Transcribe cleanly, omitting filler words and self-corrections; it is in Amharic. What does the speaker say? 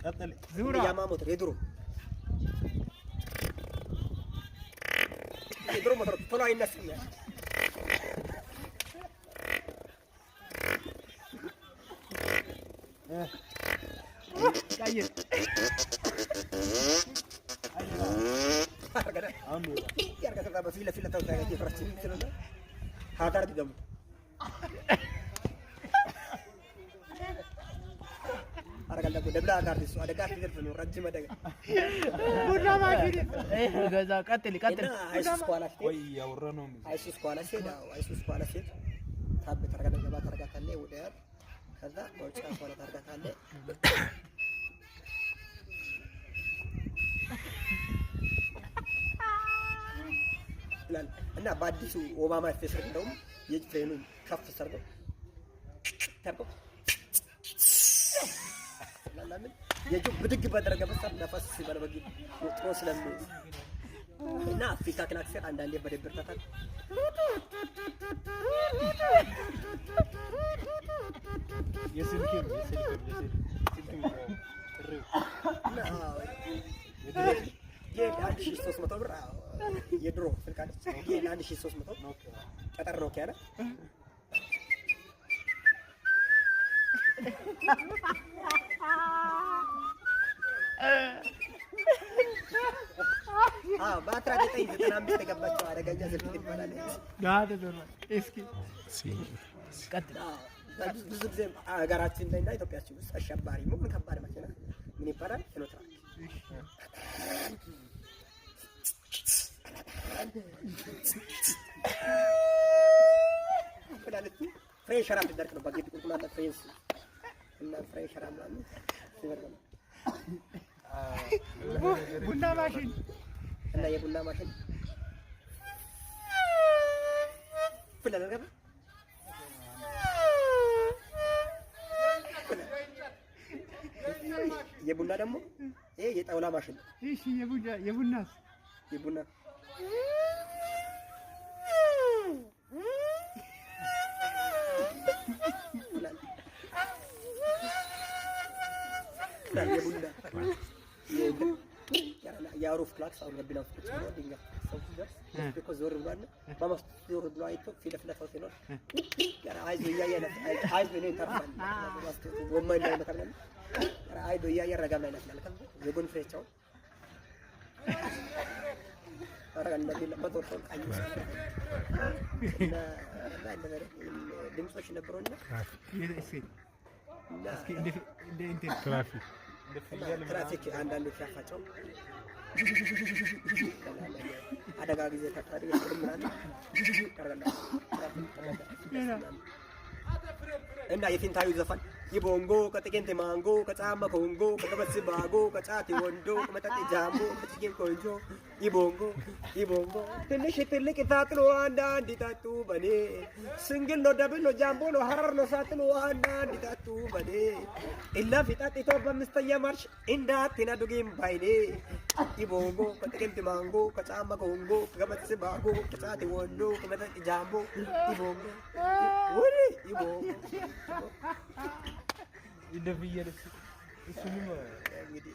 ቀጥል ዙራ ያማ ሞተር የድሮ ሞተር ቶሎ አይነሳም ቀይር አሁን ያርጋታ በፊት ለፊት ለታውታለች ፍራችን ስለሆነ ሀዳር ደግሞ አረጋለ ደብላ ጋርዲስ አደጋ ትገርፍ ነው ረጅም አደጋ ቡና ማሽን ገዛ ቀጥል አይሱስ ኳላሽ ወይ ያወራ ነው አይሱስ ኳላሽ ታብ ተረጋለ ገባ ተረጋታለ ወደ ከዛ ወጪ አፈራ ተረጋታለ እና በአዲሱ ኦባማ ፌስቡክ እንደውም የእጅ ፍሬኑ ከፍ ሰርቶ ታርቆ ለምን የጁ ብድግ ባደረገበት ሰዓት ነፋስ ሲበረበግ ወጥሮ ስለሚይዝ እና አፍሪካ ክላክሰር አንዳንዴ በደብር ታታል የስልክ የአንድ ሺህ 300 ብር የድሮ ስልክ አለች የአንድ ሺህ 300 ቀጠር ነው ያለ በአስራ ዘጠኝ ዘጠና አምስት የገባቸው አደገኛ ስልክ ይባላል እስኪ ቀጥል ብዙ ጊዜ ሀገራችን ላይ እና ኢትዮጵያችን ውስጥ አሸባሪ ምን ከባድ መኪና ምን ይባላል ሲኖትራክ ፍላልቲ ፍሬሽ ሸራ ተደርክ ነው ባጌት ቁልቁላታ ፍሬንስ እና ፍሬሽ ሸራ ማለት ሲበርም ቡና ማሽን እና የቡና ማሽን ፍላልገባ የቡና ደግሞ ይሄ የጣውላ ማሽን እሺ የቡናስ የቡና የአውሮፍ ክላክስ አሁን ገቢና ውስጥ ነው ድንጋ ሰው ሲደርስ እኮ ዞር ብሏል በማስ ዞር ብሎ አይቶ ፊት ለፊት ሰው ሲኖር አይዞ እያየለ አይዞ ነው ተርፋል ወማይ ላይ መከረለ አይዶ እያየረጋ ላይ ነበር የጎን ፍሬቻው አረጋ እንደዚህ ለመቶርቶን ቃኝ እና ድምጾች ነበሩና እስኪ እንደ እንትን ትራፊክ አንዳንዶች ያፋቸው አደጋ ጊዜ ተጣሪ ይስልምናል እና የቲንታዩ ዘፈን ይቦንጎ ከጥቂንት ማንጎ ከጫማ ኮንጎ ከቀበስ ባጎ ከጫቲ ወንዶ ከመጠጥ ጃምቦ ከጥቂም ቆንጆ ይቦንጎ ትንሽ ትልቅ ታጥሎ አንዳንድ ይጠጡ በኔ ስንግል ነው ደብል ነው ጃምቦ ነው ሀረር ነው ሳጥሎ አንዳንድ ይጠጡ በኔ ኢላፊ ጠጥቶ በምስተኛ ማርሽ እንዳትነዱጊም ባይኔ ይቦንጎ ከጥቂንት ማንጎ ከጫማ ኮንጎ ከቀበስ ባጎ ከጫቲ ወንዶ ከመጠጥ ጃምቦ ይቦንጎ ወሬ ይቦንጎ እንደፍየለስ እሱንም እንግዲህ